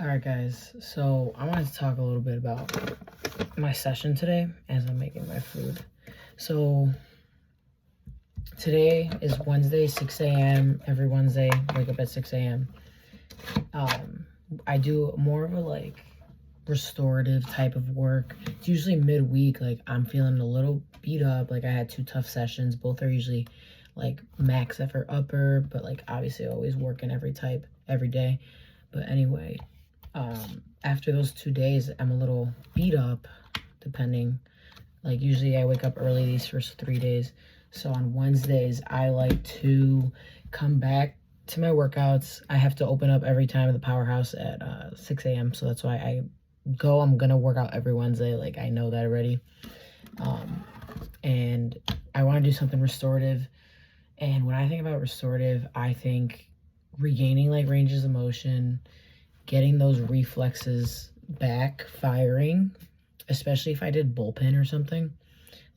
Alright guys, so I wanted to talk a little bit about my session today as I'm making my food. So today is Wednesday, 6 a.m. Every Wednesday, wake up at 6 a.m. I do more of a restorative type of work. It's usually midweek, I'm feeling a little beat up, I had 2 tough sessions. Both are usually max effort upper, but obviously always working every day. But anyway, after those 2 days, I'm a little beat up, depending. Usually I wake up early these first 3 days. So on Wednesdays, I like to come back to my workouts. I have to open up every time at the Powerhouse at 6 a.m. So that's why I'm gonna work out every Wednesday. I know that already. And I want to do something restorative. And when I think about restorative, I think regaining ranges of motion, getting those reflexes back, firing, especially if I did bullpen or something.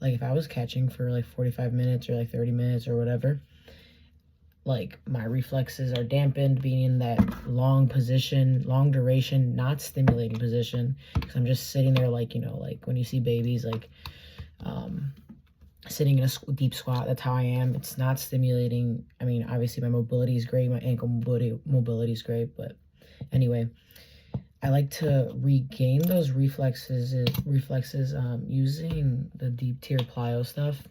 If I was catching for 45 minutes or 30 minutes or whatever, my reflexes are dampened, being in that long position, long duration, not stimulating position, because I'm just sitting there when you see babies, sitting in a deep squat. That's how I am. It's not stimulating. I mean, obviously my mobility is great, my ankle mobility is great, but anyway, I like to regain those reflexes using the deep tier plyo stuff.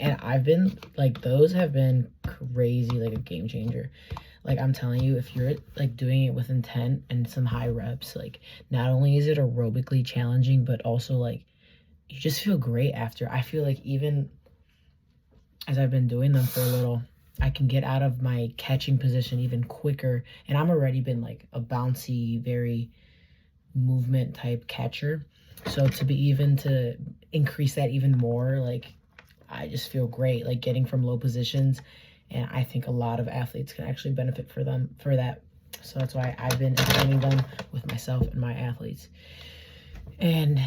And I've been those have been crazy, a game changer. I'm telling you, if you're doing it with intent and some high reps, not only is it aerobically challenging, but also you just feel great after. I feel even as I've been doing them for a little, I can get out of my catching position even quicker. And I'm already been a bouncy, very movement type catcher. So to increase that even more, I just feel great, getting from low positions. And I think a lot of athletes can actually benefit for that. So that's why I've been training them with myself and my athletes. And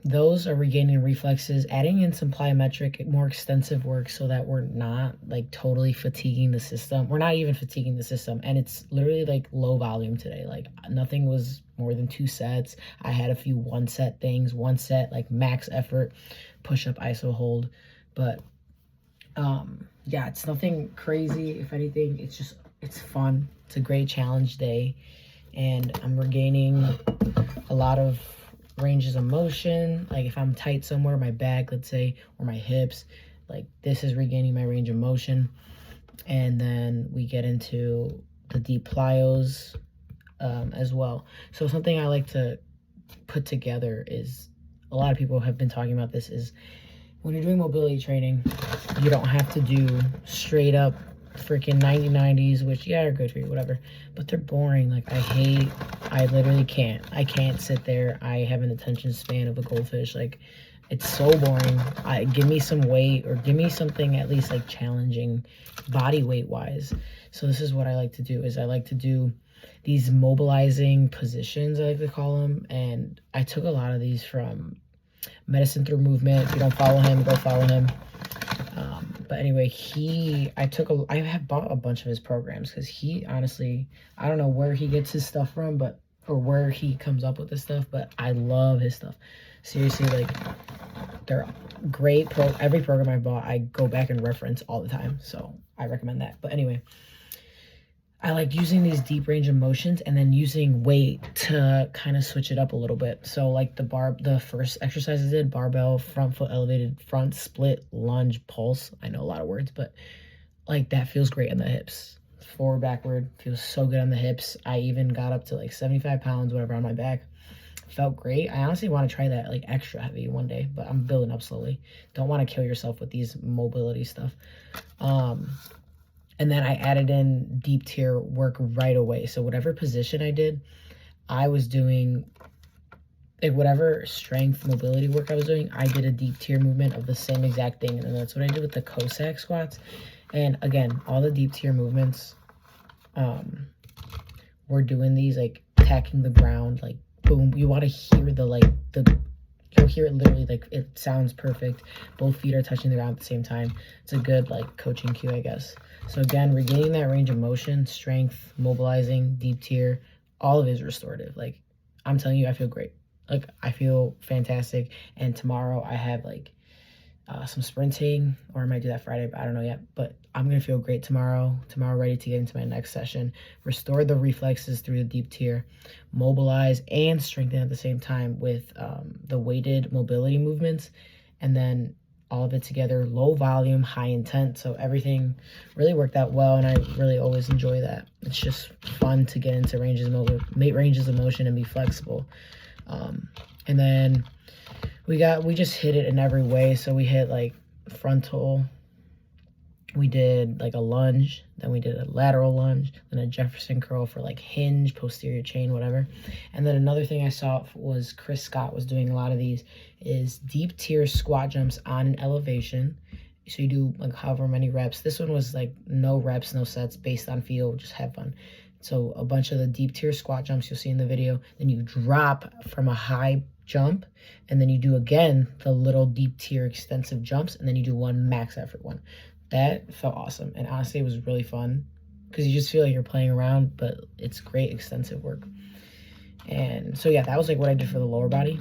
those are regaining reflexes, adding in some plyometric, more extensive work so that we're not totally fatiguing the system. We're not even fatiguing the system. And it's literally low volume today. Nothing was more than 2 sets. I had a few 1-set things, 1 set, max effort, push up, iso hold. But yeah, it's nothing crazy. If anything, it's fun. It's a great challenge day. And I'm regaining a lot of ranges of motion. If I'm tight somewhere, my back, let's say, or my hips, this is regaining my range of motion. And then we get into the deep plyos as well. So something I like to put together is, a lot of people have been talking about this, is when you're doing mobility training, you don't have to do straight up freaking 90-90s, which are good for you, whatever, but they're boring. I literally can't. I can't sit there. I have an attention span of a goldfish. It's so boring. Give me some weight, or give me something at least challenging body weight wise. So this is what I like to do, is I like to do these mobilizing positions, I like to call them. And I took a lot of these from Medicine Through Movement. If you don't follow him, go follow him. But anyway, I have bought a bunch of his programs, because he honestly, I don't know where he gets his stuff from, or where he comes up with this stuff, but I love his stuff. Seriously, they're great. Every program I bought, I go back and reference all the time, so I recommend that. But anyway, I like using these deep range of motions and then using weight to kind of switch it up a little bit. So the first exercise I did, barbell, front foot elevated, front split, lunge, pulse. I know a lot of words, but that feels great in the hips. Forward, backward, feels so good on the hips. I even got up to 75 pounds, whatever, on my back. Felt great. I honestly want to try that extra heavy one day, but I'm building up slowly. Don't want to kill yourself with these mobility stuff. And then I added in deep tier work right away. So whatever position I did, I was doing, whatever strength mobility work I was doing, I did a deep tier movement of the same exact thing. And that's what I did with the Cossack squats. And again, all the deep tier movements, we're doing these attacking the ground, boom. You want to hear you'll hear it literally, it sounds perfect. Both feet are touching the ground at the same time. It's a good coaching cue, I guess. So again, regaining that range of motion, strength, mobilizing, deep tier, all of it is restorative. Like, I'm telling you, I feel great. Like, I feel fantastic. And tomorrow I have like some sprinting, or I might do that Friday, but I don't know yet. But I'm gonna feel great tomorrow. Tomorrow, ready to get into my next session. Restore the reflexes through the deep tier, mobilize and strengthen at the same time with the weighted mobility movements, and then all of it together, low volume, high intent. So everything really worked out well, and I really always enjoy that. It's just fun to get into ranges of motion and be flexible. And then we just hit it in every way. So we hit like frontal, we did like a lunge, then we did a lateral lunge, then a Jefferson curl for like hinge, posterior chain, whatever. And then another thing I saw was Chris Scott was doing a lot of these, is deep tier squat jumps on an elevation. So you do like however many reps. This one was like no reps, no sets, based on feel, just have fun. So a bunch of the deep tier squat jumps you'll see in the video, then you drop from a high jump, and then you do again the little deep tier extensive jumps, and then you do one max effort one. That felt awesome, and honestly it was really fun because you just feel like you're playing around, but it's great extensive work. And so yeah, that was like what I did for the lower body.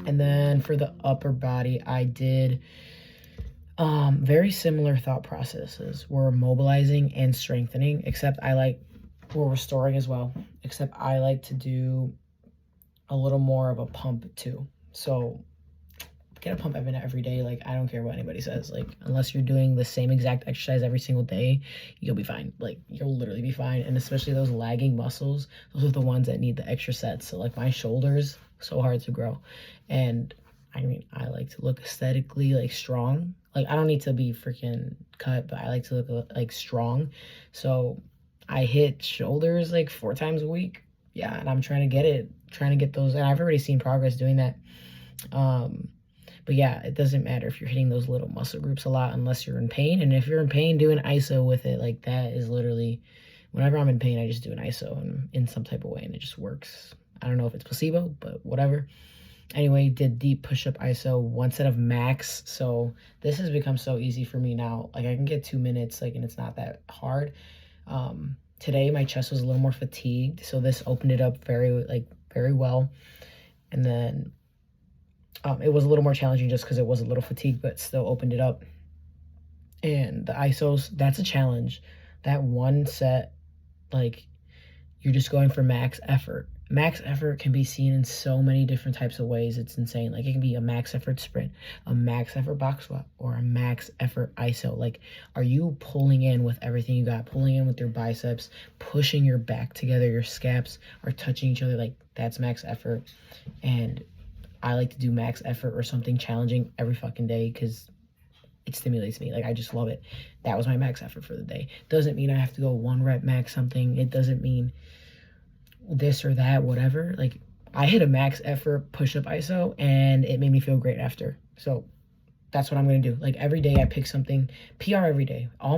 And then for the upper body, I did very similar thought processes. We're mobilizing and strengthening, except we're restoring as well, except I like to do a little more of a pump too. So get a pump every day. Like, I don't care what anybody says. Like, unless you're doing the same exact exercise every single day, you'll be fine. Like, you'll literally be fine. And especially those lagging muscles, those are the ones that need the extra sets. So like my shoulders, so hard to grow. And I mean, I like to look aesthetically like strong. Like, I don't need to be freaking cut, but I like to look like strong. So I hit shoulders like 4 times a week. Yeah, and I'm trying to get those, and I've already seen progress doing that. But yeah, it doesn't matter if you're hitting those little muscle groups a lot unless you're in pain. And if you're in pain, do an ISO with it. Like, that is literally, whenever I'm in pain, I just do an ISO in some type of way, and it just works. I don't know if it's placebo, but whatever. Anyway, did deep push-up ISO, 1 set of max. So this has become so easy for me now. Like, I can get 2 minutes, like, and it's not that hard. Today my chest was a little more fatigued, so this opened it up very well. And then it was a little more challenging just because it was a little fatigued, but still opened it up. And the ISOs, that's a challenge. That 1 set, like, you're just going for max effort. Max effort can be seen in so many different types of ways. It's insane. Like, it can be a max effort sprint, a max effort box squat, or a max effort ISO. Like, are you pulling in with everything you got, pulling in with your biceps, pushing your back together, your scaps are touching each other? Like, that's max effort. And I like to do max effort or something challenging every fucking day because it stimulates me. Like, I just love it. That was my max effort for the day. Doesn't mean I have to go 1 rep max something. It doesn't mean this or that, whatever. Like, I hit a max effort push-up ISO and it made me feel great after. So that's what I'm going to do. Like, every day I pick something, PR every day. A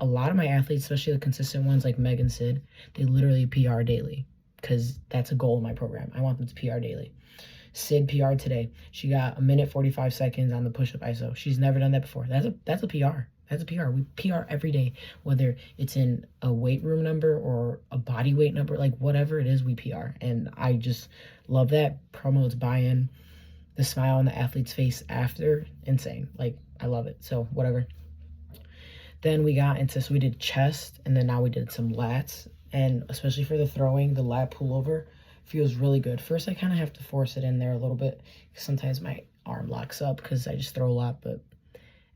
lot of my athletes, especially the consistent ones like Meg and Sid, they literally PR daily because that's a goal in my program. I want them to PR daily. Sid PR'd today. She got 1 minute 45 seconds on the push-up ISO. She's never done that before. That's a PR. That's a PR. We PR every day, whether it's in a weight room number or a body weight number, like whatever it is, we PR. And I just love that. Promotes buy-in, the smile on the athlete's face after, insane. Like, I love it. So whatever. Then we got into, so we did chest, and then now we did some lats. And especially for the throwing, the lat pullover feels really good. First, I kind of have to force it in there a little bit. Sometimes my arm locks up because I just throw a lot, but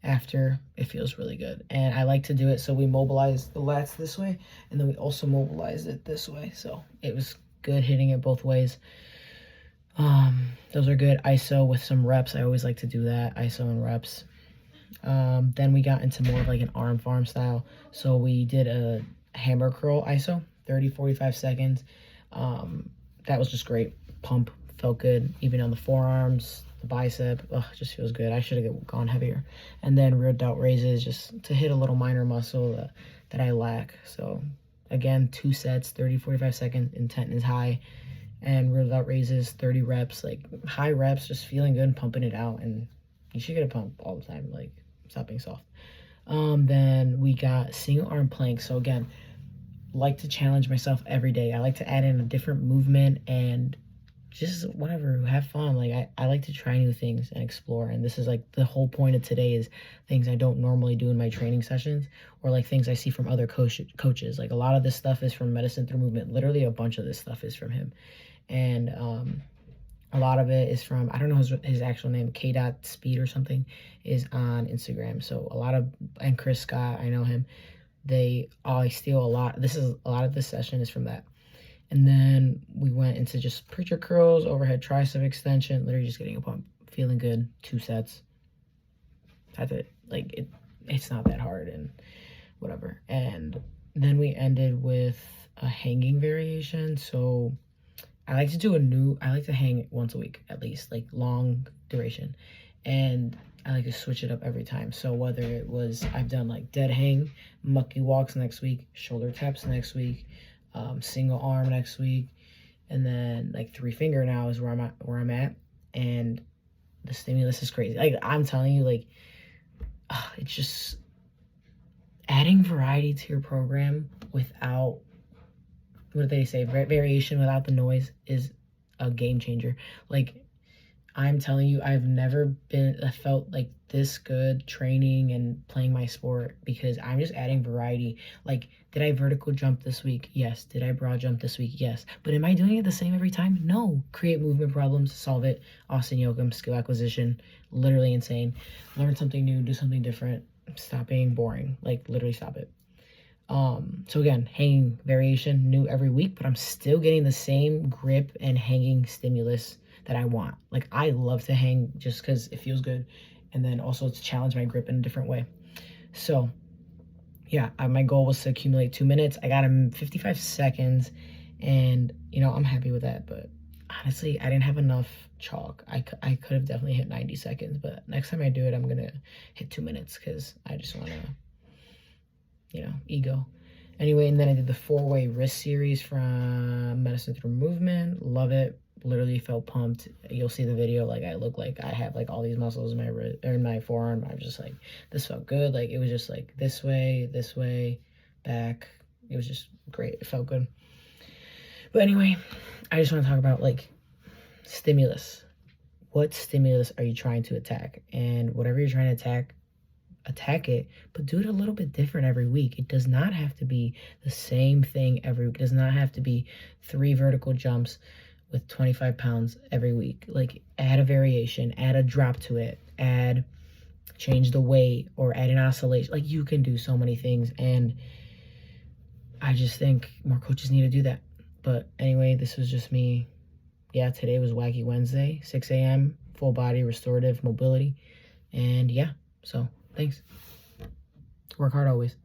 after, it feels really good. And I like to do it so we mobilize the lats this way, and then we also mobilize it this way. So it was good hitting it both ways. Those are good. ISO with some reps. I always like to do that, ISO and reps. Then we got into more of like an arm farm style. So we did a hammer curl ISO, 30-45 seconds. That was just great. Pump felt good, even on the forearms, the bicep. Ugh, just feels good. I should have gone heavier. And then rear delt raises, just to hit a little minor muscle that I lack. So again, 2 sets, 30-45 seconds. Intent is high. And rear delt raises, 30 reps, like high reps, just feeling good and pumping it out. And you should get a pump all the time. Like, stop being soft. Then we got single arm plank. So again, like to challenge myself every day. I like to add in a different movement and just whatever, have fun. Like I like to try new things and explore, and this is like the whole point of today, is things I don't normally do in my training sessions, or like things I see from other coaches. Like a lot of this stuff is from Medicine Through Movement. Literally a bunch of this stuff is from him, and a lot of it is from, I don't know his actual name, K.Speed or something, is on Instagram. So a lot of, and Chris Scott, I know him, I steal a lot. A lot of this session is from that. And then we went into just preacher curls, overhead tricep extension, literally just getting a pump, feeling good, 2 sets. That's it. Like it's not that hard and whatever. And then we ended with a hanging variation. So I like to hang once a week at least, like long duration. And I like to switch it up every time. So whether it was, I've done like dead hang, mucky walks next week, shoulder taps next week, single arm next week, and then like 3 finger now is where I'm at, and the stimulus is crazy. Like I'm telling you, like it's just adding variety to your program without, what do they say, variation without the noise is a game changer. Like I'm telling you, I felt like this good training and playing my sport because I'm just adding variety. Like, did I vertical jump this week? Yes. Did I broad jump this week? Yes. But am I doing it the same every time? No. Create movement problems, solve it. Austin Yoakum, skill acquisition, literally insane. Learn something new, do something different. Stop being boring. Like, literally stop it. So again, hanging variation, new every week, but I'm still getting the same grip and hanging stimulus that I want. Like I love to hang just because it feels good, and then also to challenge my grip in a different way. So yeah, my goal was to accumulate 2 minutes. I got him 55 seconds, and you know, I'm happy with that. But honestly, I didn't have enough chalk. I could have definitely hit 90 seconds, but next time I do it, I'm gonna hit 2 minutes because I just want to, you know, ego. Anyway, and then I did the 4-way wrist series from Medicine Through Movement. Love it. Literally felt pumped. You'll see the video. Like I look like I have like all these muscles in my wrist or in my forearm. I was just like, this felt good. Like it was just like this way, back. It was just great. It felt good. But anyway, I just want to talk about like stimulus. What stimulus are you trying to attack? And whatever you're trying to attack it, but do it a little bit different every week. It does not have to be the same thing every week. It does not have to be 3 vertical jumps with 25 pounds every week. Like add a variation, add a drop to it, change the weight, or add an oscillation. Like you can do so many things, and I just think more coaches need to do that. But anyway, this was just me. Yeah, today was Wacky Wednesday, 6 a.m., full body restorative mobility. And yeah, so thanks. Work hard always.